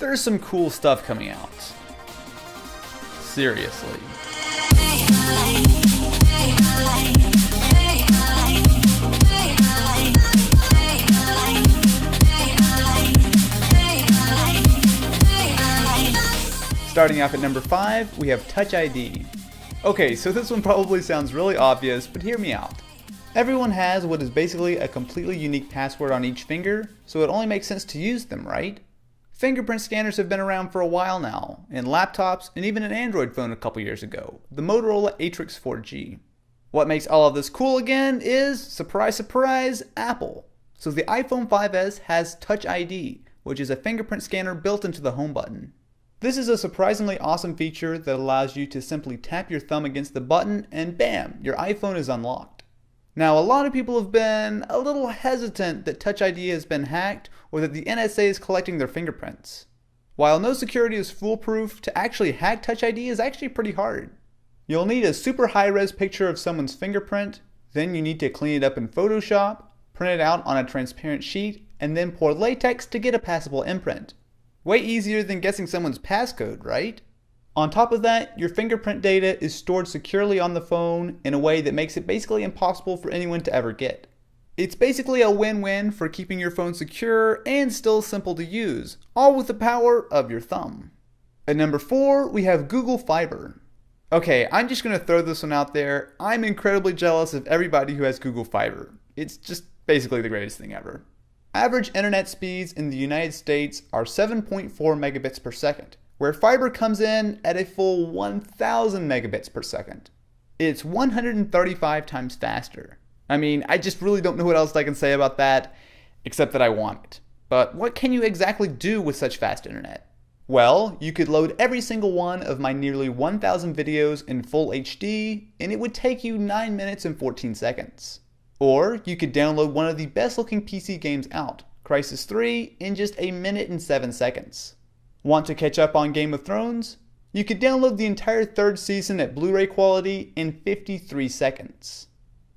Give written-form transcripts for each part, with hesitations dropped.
there's some cool stuff coming out. Seriously. Starting off at number 5, we have Touch ID. Okay, so this one probably sounds really obvious, but hear me out. Everyone has what is basically a completely unique password on each finger, so it only makes sense to use them, right? Fingerprint scanners have been around for a while now, in laptops and even an Android phone a couple years ago, the Motorola Atrix 4G. What makes all of this cool again is, surprise surprise, Apple. So the iPhone 5S has Touch ID, which is a fingerprint scanner built into the home button. This is a surprisingly awesome feature that allows you to simply tap your thumb against the button and bam, your iPhone is unlocked. Now, a lot of people have been a little hesitant that Touch ID has been hacked or that the NSA is collecting their fingerprints. While no security is foolproof, to actually hack Touch ID is actually pretty hard. You'll need a super high-res picture of someone's fingerprint, then you need to clean it up in Photoshop, print it out on a transparent sheet, and then pour latex to get a passable imprint. Way easier than guessing someone's passcode, right? On top of that, your fingerprint data is stored securely on the phone in a way that makes it basically impossible for anyone to ever get. It's basically a win-win for keeping your phone secure and still simple to use, all with the power of your thumb. At number 4, we have Google Fiber. Okay, I'm just going to throw this one out there. I'm incredibly jealous of everybody who has Google Fiber. It's just basically the greatest thing ever. Average internet speeds in the United States are 7.4 megabits per second, where fiber comes in at a full 1000 megabits per second. It's 135 times faster. I mean, I just really don't know what else I can say about that, except that I want it. But what can you exactly do with such fast internet? Well, you could load every single one of my nearly 1000 videos in full HD, and it would take you 9 minutes and 14 seconds. Or you could download one of the best looking PC games out, Crysis 3, in just 1 minute and 7 seconds. Want to catch up on Game of Thrones? You could download the entire 3rd season at Blu-ray quality in 53 seconds.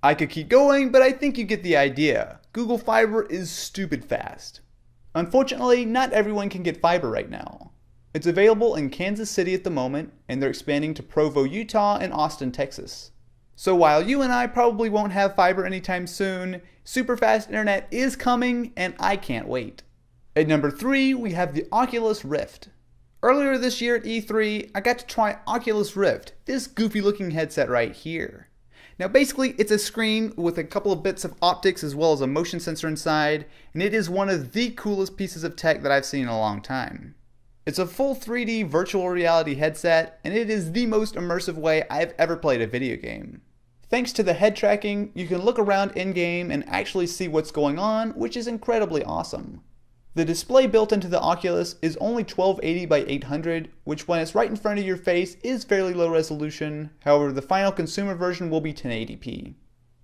I could keep going, but I think you get the idea. Google Fiber is stupid fast. Unfortunately, not everyone can get fiber right now. It's available in Kansas City at the moment, and they're expanding to Provo, Utah and Austin, Texas. So while you and I probably won't have fiber anytime soon, super fast internet is coming and I can't wait. At number 3, we have the Oculus Rift. Earlier this year at E3, I got to try Oculus Rift, this goofy looking headset right here. Now basically it's a screen with a couple of bits of optics as well as a motion sensor inside, and it is one of the coolest pieces of tech that I've seen in a long time. It's a full 3D virtual reality headset, and it is the most immersive way I've ever played a video game. Thanks to the head tracking, you can look around in-game and actually see what's going on, which is incredibly awesome. The display built into the Oculus is only 1280 by 800, which when it's right in front of your face is fairly low resolution, however the final consumer version will be 1080p.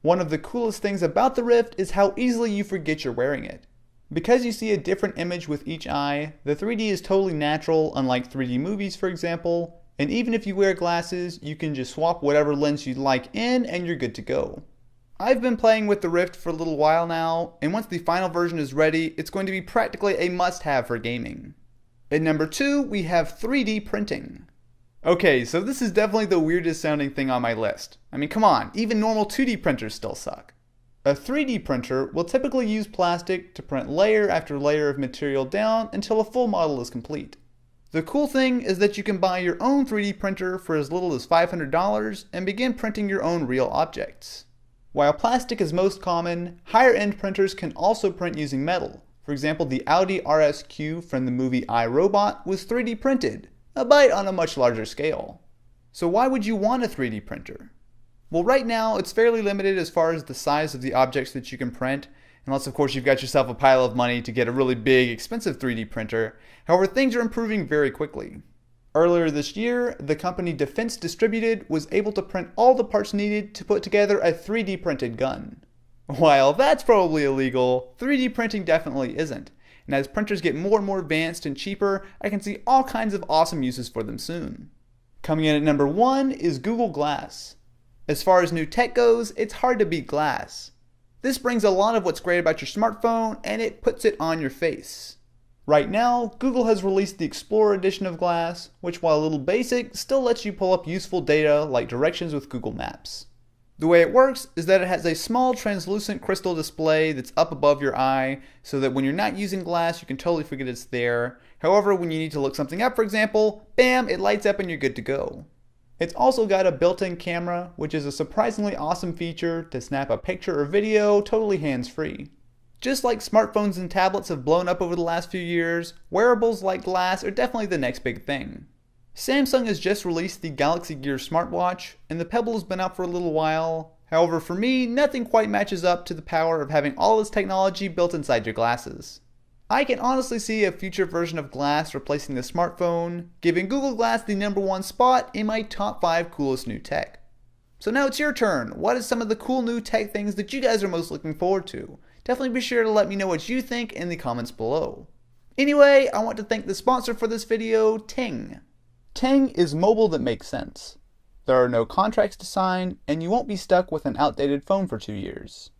One of the coolest things about the Rift is how easily you forget you're wearing it. Because you see a different image with each eye, the 3D is totally natural, unlike 3D movies for example, and even if you wear glasses, you can just swap whatever lens you'd like in and you're good to go. I've been playing with the Rift for a little while now, and once the final version is ready, it's going to be practically a must-have for gaming. At number 2, we have 3D printing. Okay, so this is definitely the weirdest sounding thing on my list. I mean, come on, even normal 2D printers still suck. A 3D printer will typically use plastic to print layer after layer of material down until a full model is complete. The cool thing is that you can buy your own 3D printer for as little as $500 and begin printing your own real objects. While plastic is most common, higher end printers can also print using metal. For example, the Audi RSQ from the movie I, Robot was 3D printed, albeit on a much larger scale. So why would you want a 3D printer? Well, right now it's fairly limited as far as the size of the objects that you can print, unless of course you've got yourself a pile of money to get a really big, expensive 3D printer. However, things are improving very quickly. Earlier this year, the company Defense Distributed was able to print all the parts needed to put together a 3D printed gun. While that's probably illegal, 3D printing definitely isn't. And as printers get more and more advanced and cheaper, I can see all kinds of awesome uses for them soon. Coming in at number 1 is Google Glass. As far as new tech goes, it's hard to beat Glass. This brings a lot of what's great about your smartphone and it puts it on your face. Right now, Google has released the Explorer edition of Glass, which while a little basic, still lets you pull up useful data like directions with Google Maps. The way it works is that it has a small translucent crystal display that's up above your eye, so that when you're not using Glass, you can totally forget it's there. However, when you need to look something up, for example, bam, it lights up and you're good to go. It's also got a built-in camera, which is a surprisingly awesome feature to snap a picture or video totally hands-free. Just like smartphones and tablets have blown up over the last few years, wearables like Glass are definitely the next big thing. Samsung has just released the Galaxy Gear smartwatch, and the Pebble has been out for a little while. However, for me, nothing quite matches up to the power of having all this technology built inside your glasses. I can honestly see a future version of Glass replacing the smartphone, giving Google Glass the #1 spot in my top 5 coolest new tech. So now it's your turn. What is some of the cool new tech things that you guys are most looking forward to? Definitely be sure to let me know what you think in the comments below. Anyway, I want to thank the sponsor for this video, Ting. Ting is mobile that makes sense. There are no contracts to sign, and you won't be stuck with an outdated phone for 2 years.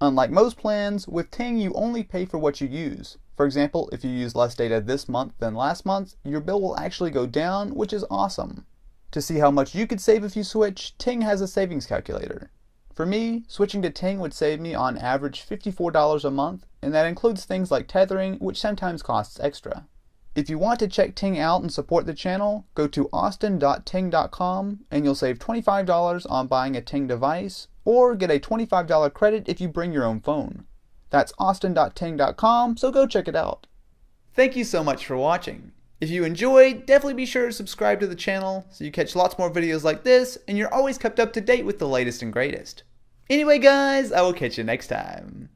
Unlike most plans, with Ting you only pay for what you use. For example, if you use less data this month than last month, your bill will actually go down, which is awesome. To see how much you could save if you switch, Ting has a savings calculator. For me, switching to Ting would save me on average $54 a month, and that includes things like tethering, which sometimes costs extra. If you want to check Ting out and support the channel, go to austin.ting.com and you'll save $25 on buying a Ting device, or get a $25 credit if you bring your own phone. That's austin.ting.com, so go check it out. Thank you so much for watching. If you enjoyed, definitely be sure to subscribe to the channel so you catch lots more videos like this and you're always kept up to date with the latest and greatest. Anyway guys, I will catch you next time.